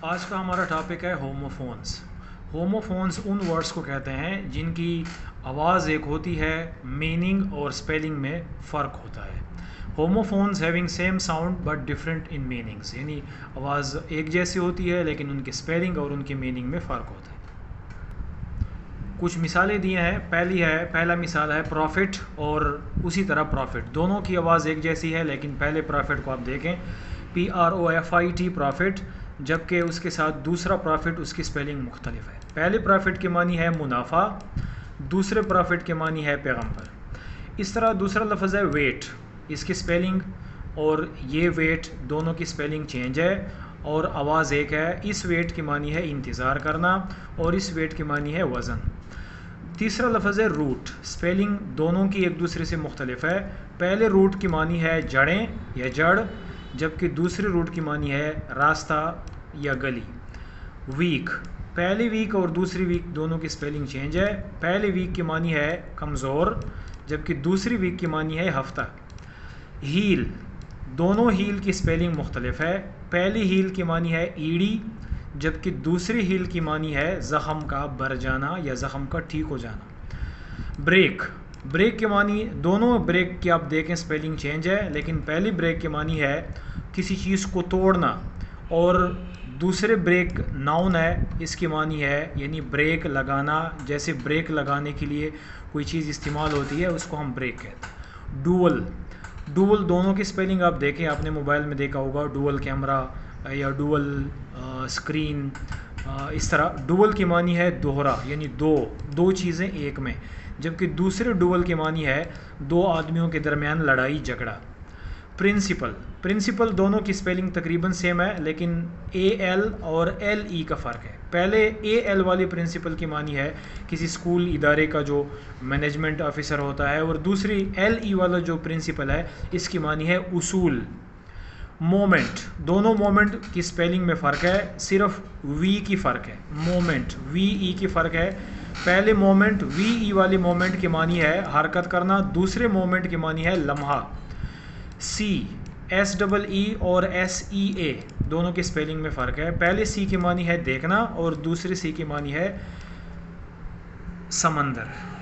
آج کا ہمارا ٹاپک ہے ہوموفونز۔ ہوموفونز ان ورڈز کو کہتے ہیں جن کی آواز ایک ہوتی ہے، میننگ اور اسپیلنگ میں فرق ہوتا ہے۔ Homophones having same sound but different in meanings, یعنی آواز ایک جیسی ہوتی ہے لیکن ان کی اسپیلنگ اور ان کی میننگ میں فرق ہوتا ہے۔ کچھ مثالیں دی ہیں۔ پہلا مثال ہے پروفٹ اور اسی طرح پروفٹ، دونوں کی آواز ایک جیسی ہے لیکن پہلے پروفٹ کو آپ دیکھیں PROFIT پروفٹ، جبکہ اس کے ساتھ دوسرا پروفٹ اس کی سپیلنگ مختلف ہے۔ پہلے پروفٹ کے معنی ہے منافع، دوسرے پروفٹ کے معنی ہے پیغمبر۔ اس طرح دوسرا لفظ ہے ویٹ، اس کی سپیلنگ اور یہ ویٹ دونوں کی سپیلنگ چینج ہے اور آواز ایک ہے۔ اس ویٹ کی معنی ہے انتظار کرنا اور اس ویٹ کی معنی ہے وزن۔ تیسرا لفظ ہے روٹ، سپیلنگ دونوں کی ایک دوسرے سے مختلف ہے۔ پہلے روٹ کی معنی ہے جڑیں یا جڑ، جبکہ دوسرے روٹ کی معنی ہے راستہ یا گلی۔ ویک، پہلے ویک اور دوسری ویک دونوں کی سپیلنگ چینج ہے۔ پہلے ویک کی معنی ہے کمزور، جبکہ دوسری ویک کی معنی ہے ہفتہ۔ ہیل، دونوں ہیل کی سپیلنگ مختلف ہے۔ پہلی ہیل کی معنی ہے ایڑی، جبکہ دوسری ہیل کی معنی ہے زخم کا بھر جانا یا زخم کا ٹھیک ہو جانا۔ بریک، بریک کے معنی دونوں بریک کی آپ دیکھیں سپیلنگ چینج ہے، لیکن پہلی بریک کے معنی ہے کسی چیز کو توڑنا اور دوسرے بریک ناؤن ہے، اس کی معنی ہے یعنی بریک لگانا، جیسے بریک لگانے کے لیے کوئی چیز استعمال ہوتی ہے اس کو ہم بریک کہتے ہیں۔ ڈوول، ڈوول دونوں کی سپیلنگ آپ دیکھیں، آپ نے موبائل میں دیکھا ہوگا ڈوول کیمرہ یا ڈوول اسکرین، اس طرح ڈوول کی معنی ہے دوہرا، یعنی دو چیزیں ایک میں، جبکہ دوسرے ڈوول کی معنی ہے دو آدمیوں کے درمیان لڑائی جھگڑا۔ پرنسپل، پرنسپل دونوں کی سپیلنگ تقریباً سیم ہے لیکن AL اور LE کا فرق ہے۔ پہلے AL والی پرنسپل کی معنی ہے کسی اسکول ادارے کا جو مینجمنٹ آفیسر ہوتا ہے، اور دوسری LE والا جو پرنسپل ہے اس کی معنی ہے اصول۔ مومنٹ، دونوں مومنٹ کی سپیلنگ میں فرق ہے، صرف وی کی فرق ہے۔ مومنٹ VE کی فرق ہے۔ پہلے مومنٹ VE والی مومنٹ کی معنی ہے حرکت کرنا، دوسرے مومنٹ کی معنی ہے لمحہ۔ SEE اور SEA دونوں کی سپیلنگ میں فرق ہے۔ پہلے سی کی معنی ہے دیکھنا اور دوسری سی کی معنی ہے سمندر۔